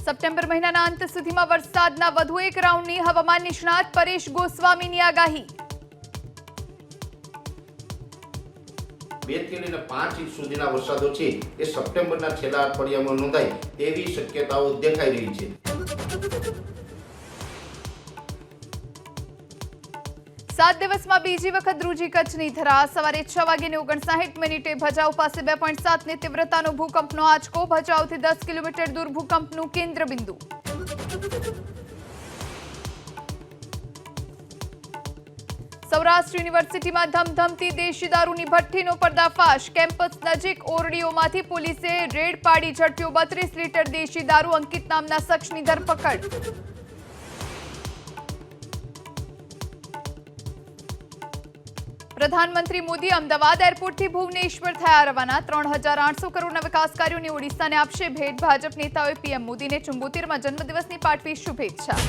September મહિનાના અંત સુધીમાં વરસાદના વધુ એક રાઉન્ડની હવામાન નિષ્ણાત પરેશ ગોસ્વામીની આગાહી। 2 થી લઈને 5 ઇંચ સુધીના વરસાદો છે એ સપ્ટેમ્બરના છેલ્લા અઠવાડિયામાં નોંધાય તેવી શક્યતાઓ દેખાઈ રહી છે। 7 દિવસમાં બીજી વખત ધ્રુજી કચ્છની ધરા। સવારે 6:59 ભચાઉ પાસે 2.7ની તીવ્રતાનો ભૂકંપનો આંચકો। ભચાઉથી 10 કિલોમીટર દૂર ભૂકંપનું કેન્દ્રબિંદુ। સૌરાષ્ટ્ર યુનિવર્સિટીમાં ધમધમતી દેશી દારૂની ભઠ્ઠીનો પર્દાફાશ। કેમ્પસ નજીક ઓરડીઓમાંથી પોલીસે રેડ પાડી ઝડપ્યો 32 લીટર દેશી દારૂ। અંકિત નામના શખ્સની ધરપકડ। પ્રધાનમંત્રી મોદી અમદાવાદ એરપોર્ટથી ભુવનેશ્વર થયા રવાના। 3800 કરોડના વિકાસ કાર્યોની ઓડિશાને આપશે ભેટ। ભાજપ નેતાઓએ પીએમ મોદીને 74મા જન્મદિવસની પાઠવી શુભેચ્છા।